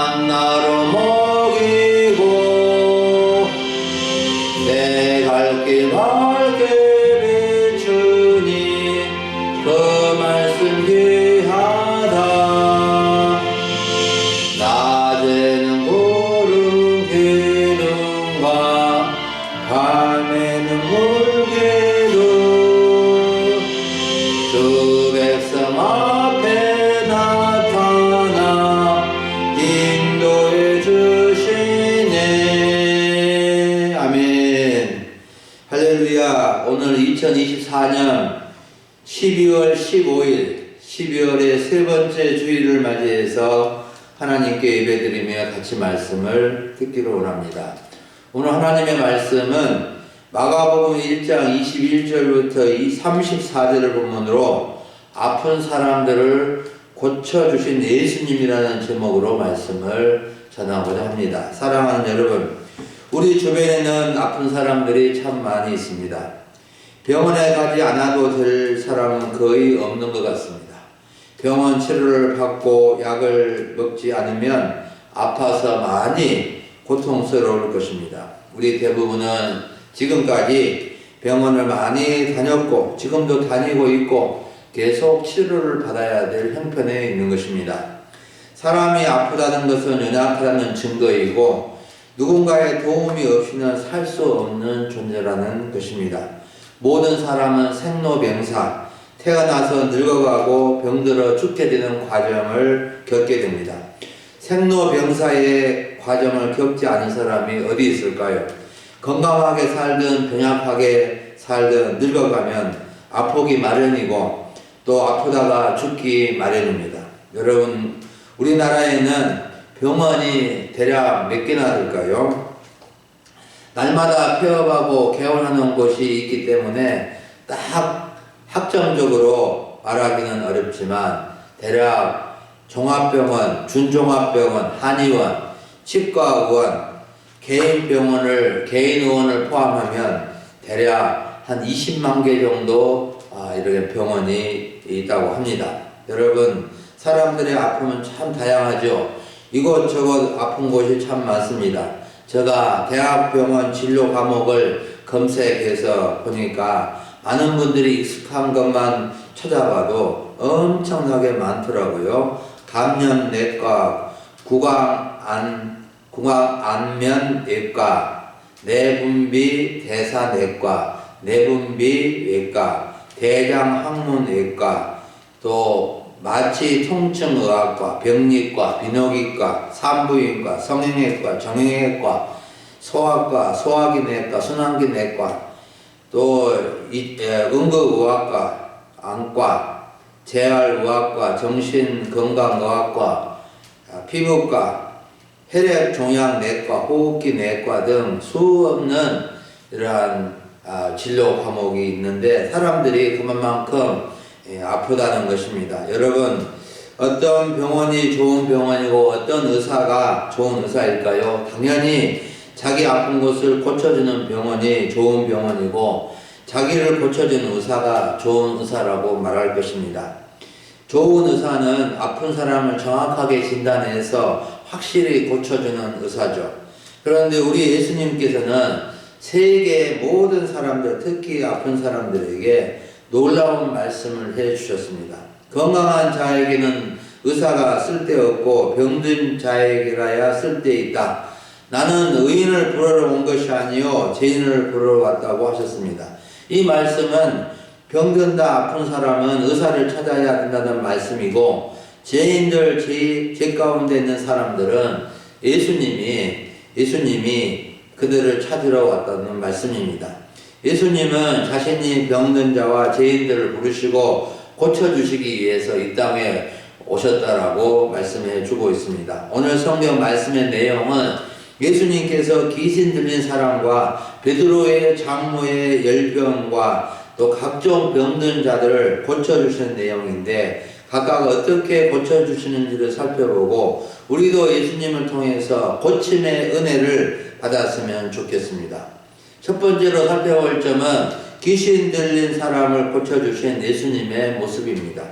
만나로 먹이고 내 갈 길 밝게 비추니 그 말씀 귀하다. 낮에는 구름 기둥과 밤에는 물기둥 주 백성 앞에 나타나 인도해 주시네. 아멘. 할렐루야. 오늘 2024년 12월 15일 12월의 세 번째 주일을 맞이해서 하나님께 예배드리며 같이 말씀을 듣기로 원합니다. 오늘 하나님의 말씀은 마가복음 1장 21절부터 34절을 본문으로 아픈 사람들을 고쳐주신 예수님이라는 제목으로 말씀을 전하고자 합니다. 사랑하는 여러분, 우리 주변에는 아픈 사람들이 참 많이 있습니다. 병원에 가지 않아도 될 사람은 거의 없는 것 같습니다. 병원 치료를 받고 약을 먹지 않으면 아파서 많이 고통스러울 것입니다. 우리 대부분은 지금까지 병원을 많이 다녔고 지금도 다니고 있고 계속 치료를 받아야 될 형편에 있는 것입니다. 사람이 아프다는 것은 연약하다는 증거이고 누군가의 도움이 없이는 살 수 없는 존재라는 것입니다. 모든 사람은 생로병사, 태어나서 늙어가고 병들어 죽게 되는 과정을 겪게 됩니다. 생로병사의 과정을 겪지 않은 사람이 어디 있을까요? 건강하게 살든 병약하게 살든 늙어가면 아프기 마련이고 또 아프다가 죽기 마련입니다. 여러분, 우리나라에는 병원이 대략 몇 개나 될까요? 날마다 폐업하고 개원하는 곳이 있기 때문에 딱 학점적으로 말하기는 어렵지만 대략 종합병원, 준종합병원, 한의원, 치과의원, 개인 의원을 포함하면 대략 한 20만 개 정도 이렇게 병원이 있다고 합니다. 여러분, 사람들의 아픔은 참 다양하죠. 이곳저곳 아픈 곳이 참 많습니다. 제가 대학병원 진료 과목을 검색해서 보니까 많은 분들이 익숙한 것만 찾아봐도 엄청나게 많더라고요. 감염내과, 구강안면외과, 내분비 대사내과, 내분비외과, 대장학문외과, 또 마취통증의학과, 병리과, 비뇨기과, 산부인과, 성형외과, 정형외과, 소아과, 소화기내과, 순환기내과, 또 응급의학과, 안과, 재활의학과, 정신건강의학과, 피부과, 혈액종양내과, 호흡기내과 등 수없는 이러한 진료 과목이 있는데 사람들이 그만큼 아프다는 것입니다. 여러분, 어떤 병원이 좋은 병원이고 어떤 의사가 좋은 의사일까요? 당연히 자기 아픈 곳을 고쳐주는 병원이 좋은 병원이고 자기를 고쳐주는 의사가 좋은 의사라고 말할 것입니다. 좋은 의사는 아픈 사람을 정확하게 진단해서 확실히 고쳐주는 의사죠. 그런데 우리 예수님께서는 세계의 모든 사람들, 특히 아픈 사람들에게 놀라운 말씀을 해주셨습니다. 건강한 자에게는 의사가 쓸데없고 병든 자에게라야 쓸데있다. 나는 의인을 부르러 온 것이 아니요 죄인을 부르러 왔다고 하셨습니다. 이 말씀은 병든다 아픈 사람은 의사를 찾아야 된다는 말씀이고 죄인들, 죄 가운데 있는 사람들은 예수님이 그들을 찾으러 왔다는 말씀입니다. 예수님은 자신이 병든 자와 죄인들을 부르시고 고쳐주시기 위해서 이 땅에 오셨다라고 말씀해 주고 있습니다. 오늘 성경 말씀의 내용은 예수님께서 귀신 들린 사람과 베드로의 장모의 열병과 또 각종 병든 자들을 고쳐주시는 내용인데 각각 어떻게 고쳐주시는지를 살펴보고 우리도 예수님을 통해서 고침의 은혜를 받았으면 좋겠습니다. 첫 번째로 살펴볼 점은 귀신 들린 사람을 고쳐주신 예수님의 모습입니다.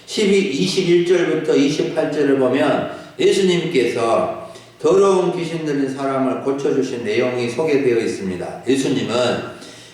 21절부터 28절을 보면 예수님께서 더러운 귀신 들린 사람을 고쳐주신 내용이 소개되어 있습니다. 예수님은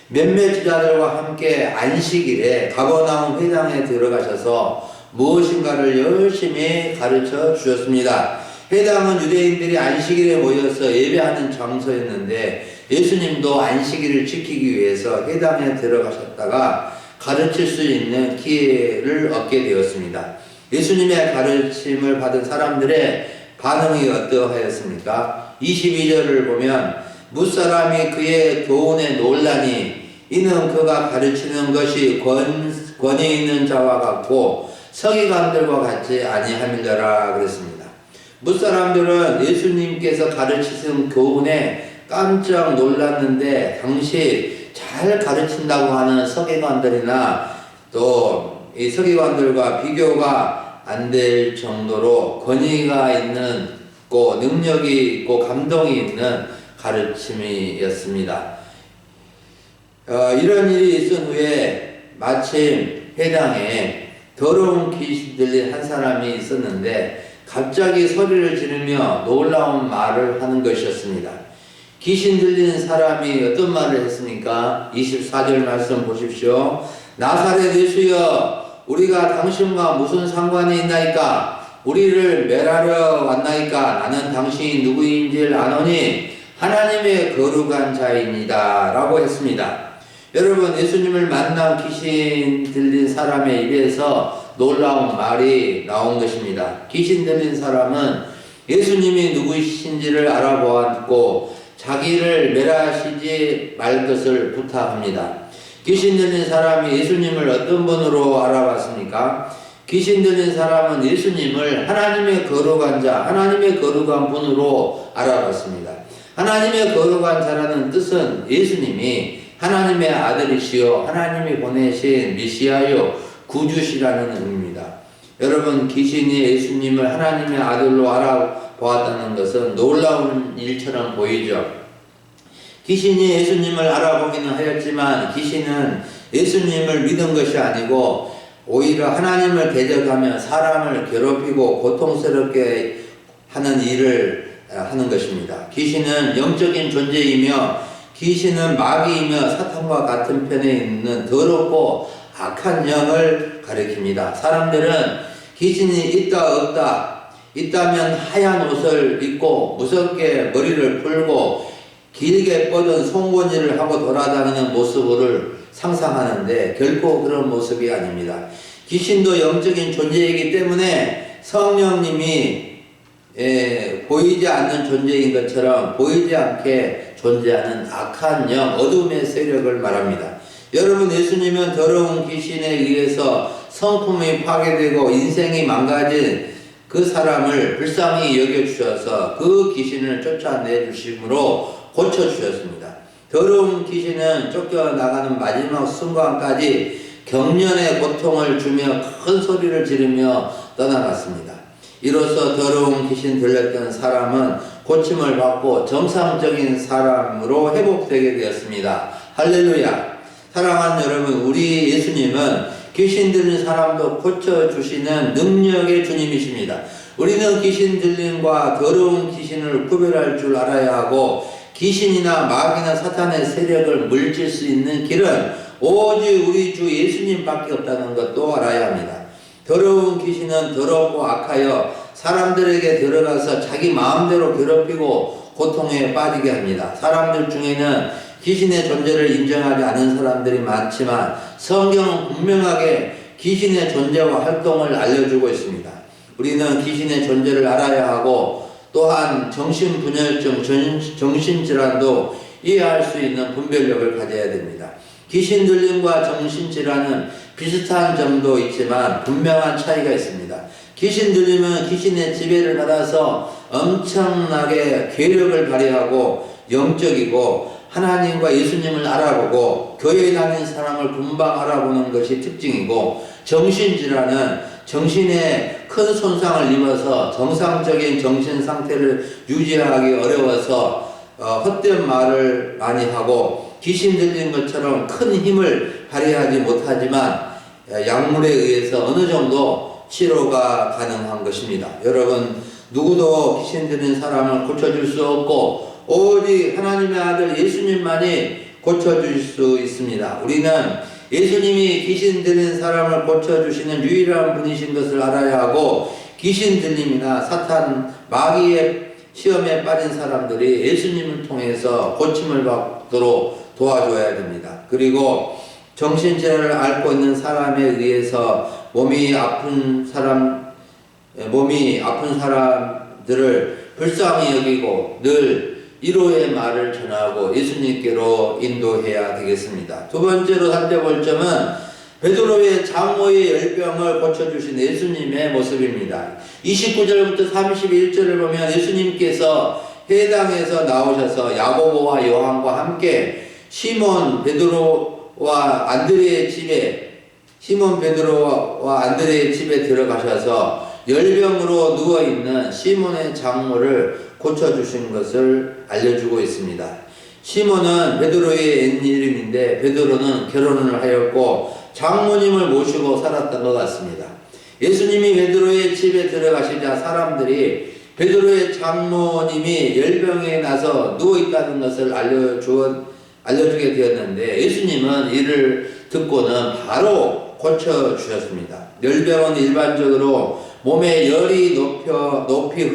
몇몇 제자들과 함께 안식일에 가버나움 회당에 들어가셔서 무엇인가를 열심히 가르쳐 주셨습니다. 회당은 유대인들이 안식일에 모여서 예배하는 장소였는데 예수님도 안식일을 지키기 위해서 회당에 들어가셨다가 가르칠 수 있는 기회를 얻게 되었습니다. 예수님의 가르침을 받은 사람들의 반응이 어떠하였습니까? 22절을 보면 무사람이 그의 교훈에 놀라니 이는 그가 가르치는 것이 권위 있는 자와 같고 서기관들과 같지 아니함이더라 그랬습니다. 무사람들은 예수님께서 가르치신 교훈에 깜짝 놀랐는데 당시 잘 가르친다고 하는 서기관들이나 또 이 서기관들과 비교가 안 될 정도로 권위가 있는 능력이 있고 감동이 있는 가르침이었습니다. 이런 일이 있은 후에 마침 회당에 더러운 귀신 들린 한 사람이 있었는데 갑자기 소리를 지르며 놀라운 말을 하는 것이었습니다. 귀신 들린 사람이 어떤 말을 했습니까? 24절 말씀 보십시오. 나사렛 예수여 우리가 당신과 무슨 상관이 있나이까? 우리를 멸하러 왔나이까? 나는 당신이 누구인지를 아노니 하나님의 거룩한 자입니다 라고 했습니다. 여러분, 예수님을 만난 귀신 들린 사람의 입에서 놀라운 말이 나온 것입니다. 귀신 들린 사람은 예수님이 누구이신지를 알아보았고 자기를 멸하시지 말 것을 부탁합니다. 귀신 들린 사람이 예수님을 어떤 분으로 알아봤습니까? 귀신 들린 사람은 예수님을 하나님의 거룩한 자, 하나님의 거룩한 분으로 알아봤습니다. 하나님의 거룩한 자라는 뜻은 예수님이 하나님의 아들이시요 하나님이 보내신 메시아요 구주시라는 의미입니다. 여러분, 귀신이 예수님을 하나님의 아들로 알아보았다는 것은 놀라운 일처럼 보이죠. 귀신이 예수님을 알아보기는 하였지만 귀신은 예수님을 믿은 것이 아니고 오히려 하나님을 대적하며 사람을 괴롭히고 고통스럽게 하는 일을 하는 것입니다. 귀신은 영적인 존재이며 귀신은 마귀이며 사탄과 같은 편에 있는 더럽고 악한 영을 가리킵니다. 사람들은 귀신이 있다 없다, 있다면 하얀 옷을 입고 무섭게 머리를 풀고 길게 뻗은 송곳니를 하고 돌아다니는 모습을 상상하는데 결코 그런 모습이 아닙니다. 귀신도 영적인 존재이기 때문에 성령님이 보이지 않는 존재인 것처럼 보이지 않게 존재하는 악한 영, 어둠의 세력을 말합니다. 여러분, 예수님은 더러운 귀신에 의해서 성품이 파괴되고 인생이 망가진 그 사람을 불쌍히 여겨주셔서 그 귀신을 쫓아내주심으로 고쳐주셨습니다. 더러운 귀신은 쫓겨나가는 마지막 순간까지 경련의 고통을 주며 큰 소리를 지르며 떠나갔습니다. 이로써 더러운 귀신 들렸던 사람은 고침을 받고 정상적인 사람으로 회복되게 되었습니다. 할렐루야! 사랑하는 여러분, 우리 예수님은 귀신 들린 사람도 고쳐주시는 능력의 주님이십니다. 우리는 귀신 들림과 더러운 귀신을 구별할 줄 알아야 하고 귀신이나 마귀나 사탄의 세력을 물질 수 있는 길은 오직 우리 주 예수님밖에 없다는 것도 알아야 합니다. 더러운 귀신은 더럽고 악하여 사람들에게 들어가서 자기 마음대로 괴롭히고 고통에 빠지게 합니다. 사람들 중에는 귀신의 존재를 인정하지 않은 사람들이 많지만 성경은 분명하게 귀신의 존재와 활동을 알려주고 있습니다. 우리는 귀신의 존재를 알아야 하고 또한 정신분열증, 정신질환도 이해할 수 있는 분별력을 가져야 됩니다. 귀신 들림과 정신질환은 비슷한 점도 있지만 분명한 차이가 있습니다. 귀신 들림은 귀신의 지배를 받아서 엄청나게 괴력을 발휘하고 영적이고 하나님과 예수님을 알아보고 교회에 다니는 사람을 금방 알아보는 것이 특징이고, 정신질환은 정신에 큰 손상을 입어서 정상적인 정신 상태를 유지하기 어려워서 헛된 말을 많이 하고 귀신 들린 것처럼 큰 힘을 발휘하지 못하지만 약물에 의해서 어느 정도 치료가 가능한 것입니다. 여러분, 누구도 귀신 들린 사람을 고쳐줄 수 없고 오직 하나님의 아들 예수님만이 고쳐줄 수 있습니다. 우리는 예수님이 귀신 들린 사람을 고쳐주시는 유일한 분이신 것을 알아야 하고, 귀신 들림이나 사탄 마귀의 시험에 빠진 사람들이 예수님을 통해서 고침을 받도록 도와줘야 됩니다. 그리고 정신질환을 앓고 있는 사람에 의해서 몸이 아픈 사람들을 불쌍히 여기고 늘 위로의 말을 전하고 예수님께로 인도해야 되겠습니다. 두 번째로 살펴볼 점은 베드로의 장모의 열병을 고쳐주신 예수님의 모습입니다. 29절부터 31절을 보면 예수님께서 해당에서 나오셔서 야고보와 요한과 함께 시몬 베드로와 안드레의 집에 들어가셔서 열병으로 누워있는 시몬의 장모를 고쳐주신 것을 알려주고 있습니다. 시몬은 베드로의 옛 이름인데 베드로는 결혼을 하였고 장모님을 모시고 살았던 것 같습니다. 예수님이 베드로의 집에 들어가시자 사람들이 베드로의 장모님이 열병에 나서 누워있다는 것을 알려주게 되었는데, 예수님은 이를 듣고는 바로 고쳐주셨습니다. 열병은 일반적으로 몸에 열이 높이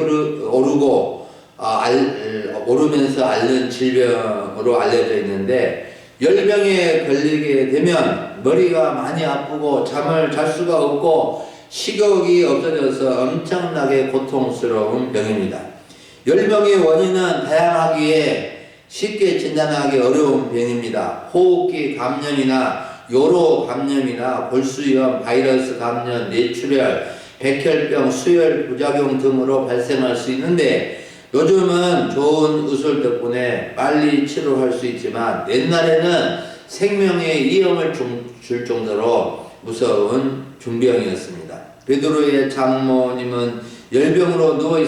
오르면서 앓는 질병으로 알려져 있는데, 열병에 걸리게 되면 머리가 많이 아프고 잠을 잘 수가 없고 식욕이 없어져서 엄청나게 고통스러운 병입니다. 열병의 원인은 다양하기에 쉽게 진단하기 어려운 병입니다. 호흡기 감염이나 요로 감염이나 골수염, 바이러스 감염, 뇌출혈, 백혈병, 수혈 부작용 등으로 발생할 수 있는데, 요즘은 좋은 의술 덕분에 빨리 치료할 수 있지만 옛날에는 생명의 위험을 줄 정도로 무서운 중병이었습니다. 베드로의 장모님은 열병으로 누워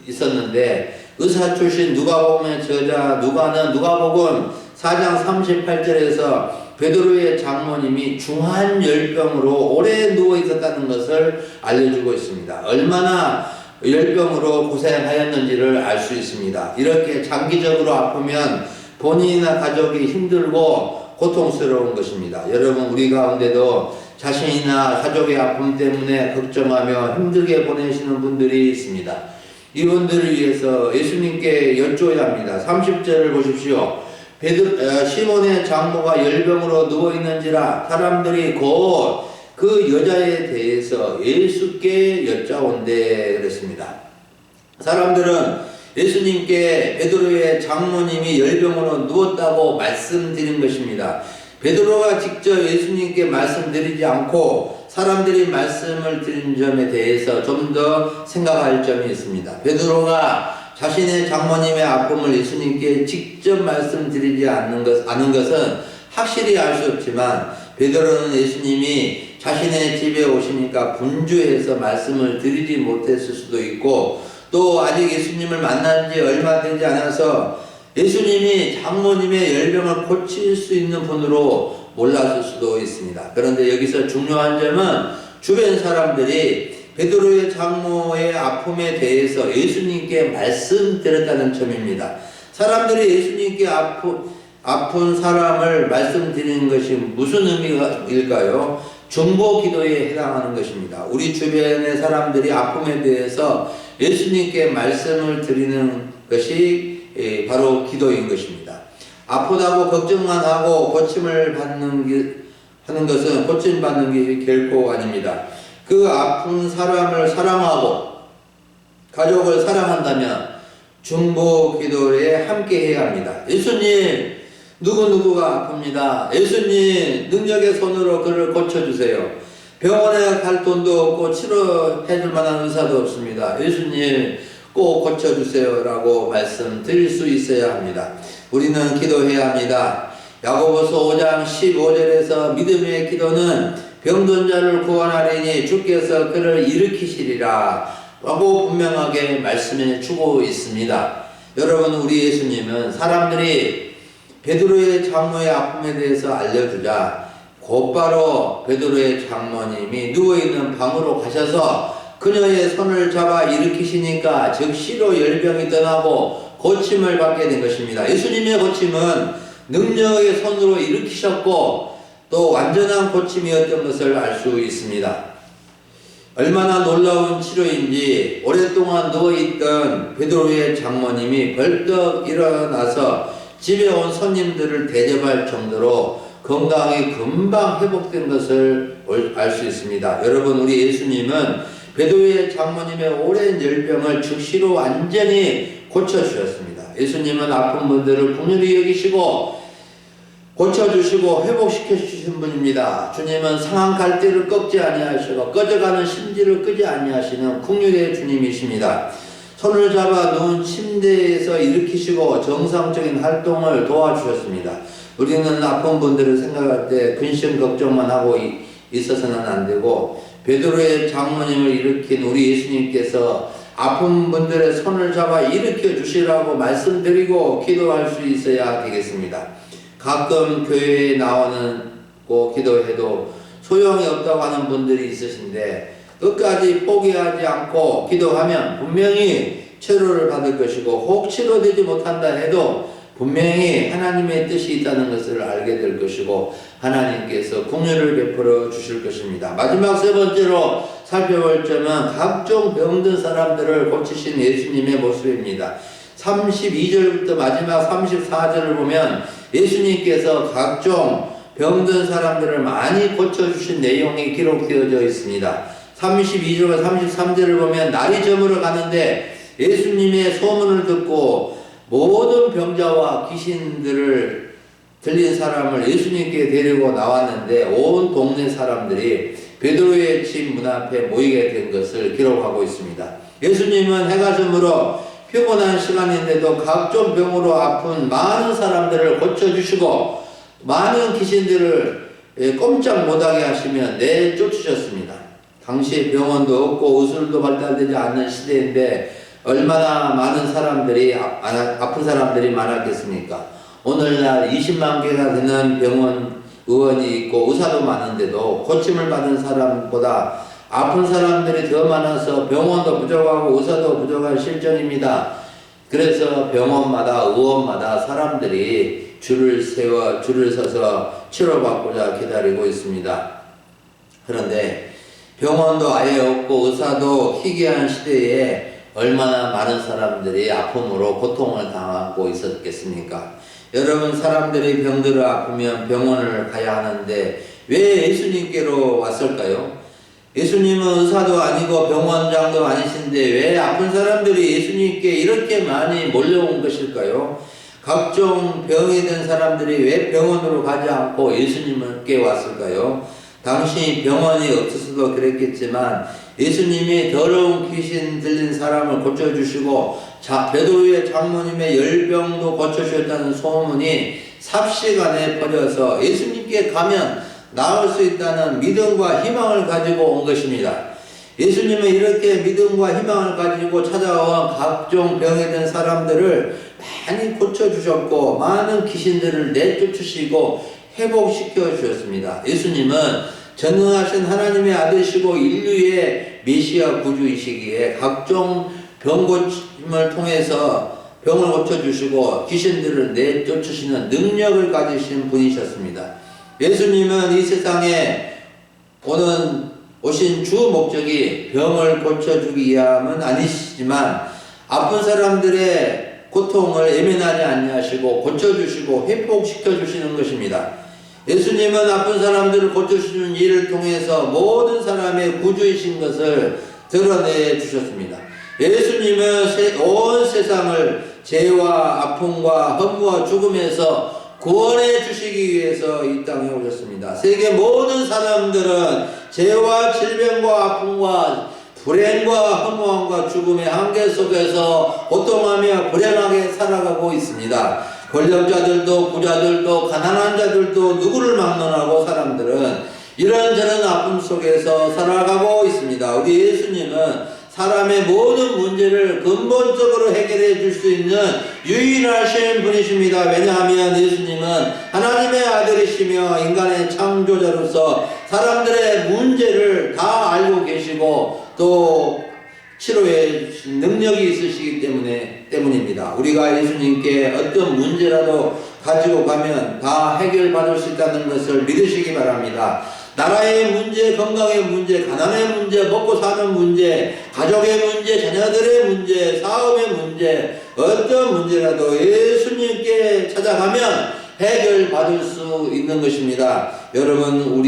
있었는데 의사 출신 누가복음의 저자 누가복음 4장 38절에서 베드로의 장모님이 중한 열병으로 오래 누워 있었다는 것을 알려주고 있습니다. 얼마나 열병으로 고생하였는지를 알 수 있습니다. 이렇게 장기적으로 아프면 본인이나 가족이 힘들고 고통스러운 것입니다. 여러분, 우리 가운데도 자신이나 가족의 아픔 때문에 걱정하며 힘들게 보내시는 분들이 있습니다. 이분들을 위해서 예수님께 여쭤야 합니다. 30절을 보십시오. 시몬의 장모가 열병으로 누워있는지라 사람들이 곧 그 여자에 대해서 예수께 여짜온대 그랬습니다. 사람들은 예수님께 베드로의 장모님이 열병으로 누웠다고 말씀드린 것입니다. 베드로가 직접 예수님께 말씀드리지 않고 사람들이 말씀을 드린 점에 대해서 좀 더 생각할 점이 있습니다. 베드로가 자신의 장모님의 아픔을 예수님께 직접 말씀드리지 않은 것은 확실히 알 수 없지만, 베드로는 예수님이 자신의 집에 오시니까 분주해서 말씀을 드리지 못했을 수도 있고, 또 아직 예수님을 만난 지 얼마 되지 않아서 예수님이 장모님의 열병을 고칠 수 있는 분으로 몰랐을 수도 있습니다. 그런데 여기서 중요한 점은 주변 사람들이 베드로의 장모의 아픔에 대해서 예수님께 말씀드렸다는 점입니다. 사람들이 예수님께 아픈 사람을 말씀드리는 것이 무슨 의미일까요? 중보 기도에 해당하는 것입니다. 우리 주변의 사람들이 아픔에 대해서 예수님께 말씀을 드리는 것이 바로 기도인 것입니다. 아프다고 걱정만 하고 고침받는 게 결코 아닙니다. 그 아픈 사람을 사랑하고 가족을 사랑한다면 중보 기도에 함께 해야 합니다. 예수님, 누구누구가 아픕니다. 예수님, 능력의 손으로 그를 고쳐주세요. 병원에 갈 돈도 없고 치료해줄 만한 의사도 없습니다. 예수님, 꼭 고쳐주세요 라고 말씀드릴 수 있어야 합니다. 우리는 기도해야 합니다. 야고보서 5장 15절에서 믿음의 기도는 병든 자를 구원하리니 주께서 그를 일으키시리라 라고 분명하게 말씀해 주고 있습니다. 여러분, 우리 예수님은 사람들이 베드로의 장모의 아픔에 대해서 알려주자 곧바로 베드로의 장모님이 누워있는 방으로 가셔서 그녀의 손을 잡아 일으키시니까 즉시로 열병이 떠나고 고침을 받게 된 것입니다. 예수님의 고침은 능력의 손으로 일으키셨고 또 완전한 고침이었던 것을 알 수 있습니다. 얼마나 놀라운 치료인지 오랫동안 누워있던 베드로의 장모님이 벌떡 일어나서 집에 온 손님들을 대접할 정도로 건강이 금방 회복된 것을 알 수 있습니다. 여러분, 우리 예수님은 베드로의 장모님의 오랜 열병을 즉시로 완전히 고쳐주셨습니다. 예수님은 아픈 분들을 긍휼히 여기시고 고쳐주시고 회복시켜주신 분입니다. 주님은 상한 갈대를 꺾지 아니하시고 꺼져가는 심지를 끄지 아니하시는 긍휼의 주님이십니다. 손을 잡아 누운 침대에서 일으키시고 정상적인 활동을 도와주셨습니다. 우리는 아픈 분들을 생각할 때 근심 걱정만 하고 있어서는 안 되고 베드로의 장모님을 일으킨 우리 예수님께서 아픈 분들의 손을 잡아 일으켜 주시라고 말씀드리고 기도할 수 있어야 되겠습니다. 가끔 교회에 나오고 기도해도 소용이 없다고 하는 분들이 있으신데 끝까지 포기하지 않고 기도하면 분명히 치료를 받을 것이고 혹 치료되지 못한다 해도 분명히 하나님의 뜻이 있다는 것을 알게 될 것이고 하나님께서 긍휼을 베풀어 주실 것입니다. 마지막 세 번째로 살펴볼 점은 각종 병든 사람들을 고치신 예수님의 모습입니다. 32절부터 마지막 34절을 보면 예수님께서 각종 병든 사람들을 많이 고쳐주신 내용이 기록되어져 있습니다. 32절과 33절을 보면 날이 저물어 가는데 예수님의 소문을 듣고 모든 병자와 귀신들을 들린 사람을 예수님께 데리고 나왔는데 온 동네 사람들이 베드로의 집 문 앞에 모이게 된 것을 기록하고 있습니다. 예수님은 해가 저물어 피곤한 시간인데도 각종 병으로 아픈 많은 사람들을 고쳐주시고 많은 귀신들을 꼼짝 못하게 하시며 내쫓으셨습니다. 당시 병원도 없고 의술도 발달되지 않는 시대인데 얼마나 많은 사람들이 아픈 사람들이 많았겠습니까? 오늘날 20만 개가 되는 병원 의원이 있고 의사도 많은데도 고침을 받은 사람보다 아픈 사람들이 더 많아서 병원도 부족하고 의사도 부족한 실정입니다. 그래서 병원마다 의원마다 사람들이 줄을 서서 치료받고자 기다리고 있습니다. 그런데 병원도 아예 없고 의사도 희귀한 시대에 얼마나 많은 사람들이 아픔으로 고통을 당하고 있었겠습니까? 여러분, 사람들이 병들어 아프면 병원을 가야 하는데 왜 예수님께로 왔을까요? 예수님은 의사도 아니고 병원장도 아니신데 왜 아픈 사람들이 예수님께 이렇게 많이 몰려온 것일까요? 각종 병이 든 사람들이 왜 병원으로 가지 않고 예수님께 왔을까요? 당시 병원이 없어서도 그랬겠지만 예수님이 더러운 귀신 들린 사람을 고쳐주시고 베드로의 장모님의 열병도 고쳐주셨다는 소문이 삽시간에 퍼져서 예수님께 가면 나을 수 있다는 믿음과 희망을 가지고 온 것입니다. 예수님은 이렇게 믿음과 희망을 가지고 찾아온 각종 병에 든 사람들을 많이 고쳐주셨고 많은 귀신들을 내쫓으시고 회복시켜 주셨습니다. 예수님은 전능하신 하나님의 아들이시고 인류의 메시아 구주이시기에 각종 병고침을 통해서 병을 고쳐주시고 귀신들을 내쫓으시는 능력을 가지신 분이셨습니다. 예수님은 이 세상에 오신 주 목적이 병을 고쳐주기 위함은 아니시지만 아픈 사람들의 고통을 예민하지 아니하시고 고쳐주시고 회복시켜주시는 것입니다. 예수님은 아픈 사람들을 고쳐주시는 일을 통해서 모든 사람의 구주이신 것을 드러내 주셨습니다. 예수님은 온 세상을 죄와 아픔과 허무와 죽음에서 구원해 주시기 위해서 이 땅에 오셨습니다. 세계 모든 사람들은 죄와 질병과 아픔과 불행과 허무함과 죽음의 한계 속에서 고통하며 불행하게 살아가고 있습니다. 권력자들도 부자들도 가난한 자들도 누구를 막론하고 사람들은 이런저런 아픔 속에서 살아가고 있습니다. 우리 예수님은 사람의 모든 문제를 근본적으로 해결해 줄 수 있는 유일하신 분이십니다. 왜냐하면 예수님은 하나님의 아들이시며 인간의 창조자로서 사람들의 문제를 다 알고 계시고 또 치료해 주신 능력이 있으시기 때문입니다. 우리가 예수님께 어떤 문제라도 가지고 가면 다 해결받을 수 있다는 것을 믿으시기 바랍니다. 나라의 문제, 건강의 문제, 가난의 문제, 먹고 사는 문제, 가족의 문제, 자녀들의 문제, 사업의 문제, 어떤 문제라도 예수님께 찾아가면 해결받을 수 있는 것입니다. 여러분,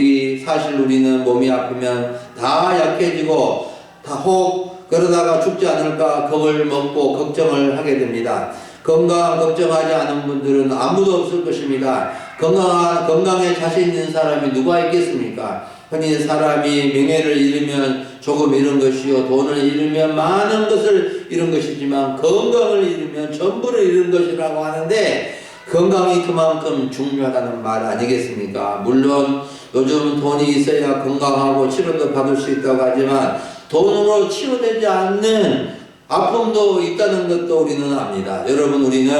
사실 우리는 몸이 아프면 다 약해지고 다 혹 그러다가 죽지 않을까 겁을 먹고 걱정을 하게 됩니다. 건강 걱정하지 않은 분들은 아무도 없을 것입니다. 건강에 자신 있는 사람이 누가 있겠습니까? 흔히 사람이 명예를 잃으면 조금 잃은 것이요, 돈을 잃으면 많은 것을 잃은 것이지만 건강을 잃으면 전부를 잃은 것이라고 하는데, 건강이 그만큼 중요하다는 말 아니겠습니까? 물론 요즘 돈이 있어야 건강하고 치료도 받을 수 있다고 하지만 돈으로 치료되지 않는 아픔도 있다는 것도 우리는 압니다. 여러분, 우리는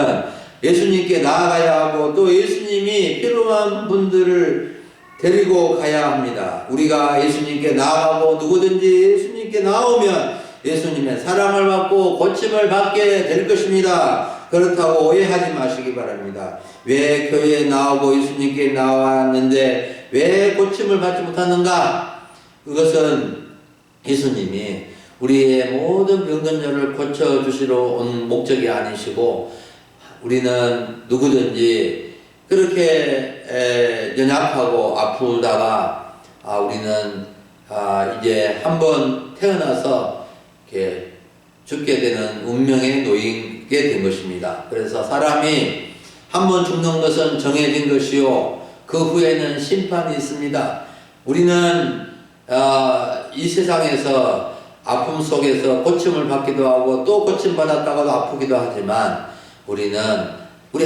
예수님께 나아가야 하고 또 예수님이 필요한 분들을 데리고 가야 합니다. 우리가 예수님께 나아가고 누구든지 예수님께 나오면 예수님의 사랑을 받고 고침을 받게 될 것입니다. 그렇다고 오해하지 마시기 바랍니다. 왜 교회에 나오고 예수님께 나왔는데 왜 고침을 받지 못하는가? 그것은 예수님이 우리의 모든 병건절을 고쳐주시러 온 목적이 아니시고, 우리는 누구든지 그렇게 연약하고 아프다가 우리는 이제 한번 태어나서 이렇게 죽게 되는 운명에 놓이게 된 것입니다. 그래서 사람이 한번 죽는 것은 정해진 것이요, 그 후에는 심판이 있습니다. 우리는 이 세상에서 아픔 속에서 고침을 받기도 하고 또 고침받았다가도 아프기도 하지만, 우리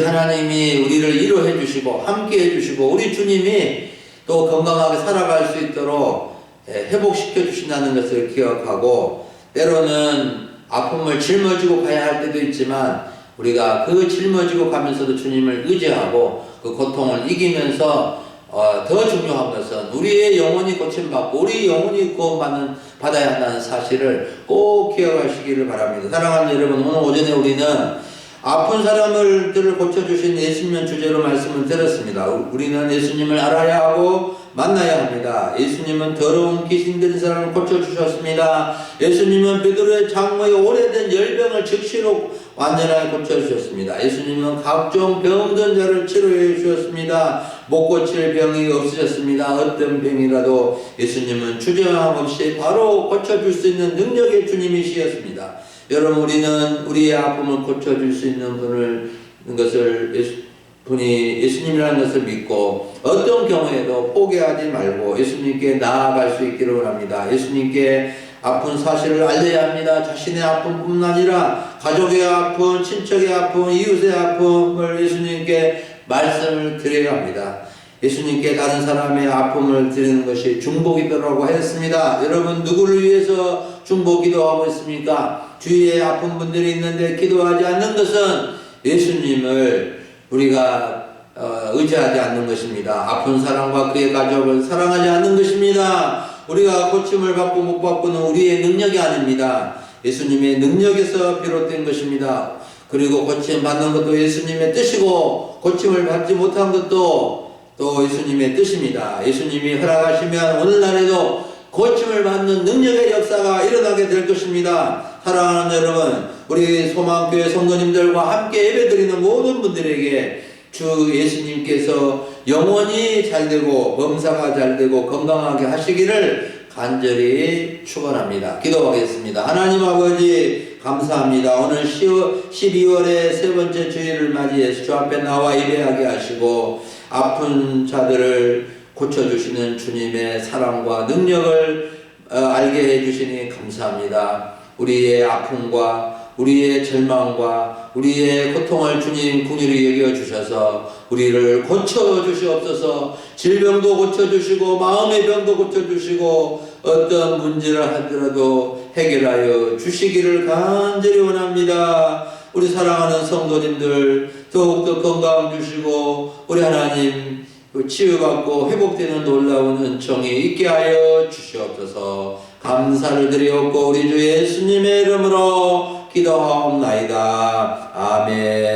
하나님이 우리를 위로해 주시고 함께 해 주시고 우리 주님이 또 건강하게 살아갈 수 있도록 회복시켜 주신다는 것을 기억하고, 때로는 아픔을 짊어지고 가야 할 때도 있지만 우리가 그 짊어지고 가면서도 주님을 의지하고 그 고통을 이기면서 더 중요한 것은 우리의 영혼이 고침받고 우리 영혼이 구원받아야 한다는 사실을 꼭 기억하시기를 바랍니다. 사랑하는 여러분, 오늘 오전에 우리는 아픈 사람들을 고쳐주신 예수님 주제로 말씀을 들었습니다. 우리는 예수님을 알아야 하고 만나야 합니다. 예수님은 더러운 귀신 들린 사람을 고쳐주셨습니다. 예수님은 베드로의 장모의 오래된 열병을 즉시로 완전하게 고쳐주셨습니다. 예수님은 각종 병든 자를 치료해 주셨습니다. 못 고칠 병이 없으셨습니다. 어떤 병이라도 예수님은 주저함 없이 바로 고쳐줄 수 있는 능력의 주님이시였습니다. 여러분, 우리는 우리의 아픔을 고쳐줄 수 있는 분이 예수님이라는 것을 믿고 어떤 경우에도 포기하지 말고 예수님께 나아갈 수 있기를 원합니다. 예수님께 아픈 사실을 알려야 합니다. 자신의 아픔뿐만 아니라 가족의 아픔, 친척의 아픔, 이웃의 아픔을 예수님께 말씀을 드려야 합니다. 예수님께 다른 사람의 아픔을 드리는 것이 중보기도라고 했습니다. 여러분, 누구를 위해서 중보기도하고 있습니까? 주위에 아픈 분들이 있는데 기도하지 않는 것은 예수님을 우리가 의지하지 않는 것입니다. 아픈 사람과 그의 가족을 사랑하지 않는 것입니다. 우리가 고침을 받고 못 받고는 우리의 능력이 아닙니다. 예수님의 능력에서 비롯된 것입니다. 그리고 고침 받는 것도 예수님의 뜻이고 고침을 받지 못한 것도 또 예수님의 뜻입니다. 예수님이 허락하시면 오늘날에도 고침을 받는 능력의 역사가 일어나게 될 것입니다. 사랑하는 여러분, 우리 소망교회 성도님들과 함께 예배드리는 모든 분들에게 주 예수님께서 영원히 잘되고 범사가 잘되고 건강하게 하시기를 간절히 축원합니다. 기도하겠습니다. 하나님 아버지, 감사합니다. 오늘 12월의 세 번째 주일을 맞이해서 주 앞에 나와 예배하게 하시고 아픈 자들을 고쳐주시는 주님의 사랑과 능력을 알게 해주시니 감사합니다. 우리의 아픔과 우리의 절망과 우리의 고통을 주님 긍휼히 여겨주셔서 우리를 고쳐주시옵소서. 질병도 고쳐주시고 마음의 병도 고쳐주시고 어떤 문제를 하더라도 해결하여 주시기를 간절히 원합니다. 우리 사랑하는 성도님들 더욱더 건강 주시고 우리 하나님 치유받고 회복되는 놀라운 은총이 있게 하여 주시옵소서. 감사를 드리옵고 우리 주 예수님의 이름으로 기도하옵나이다. 아멘.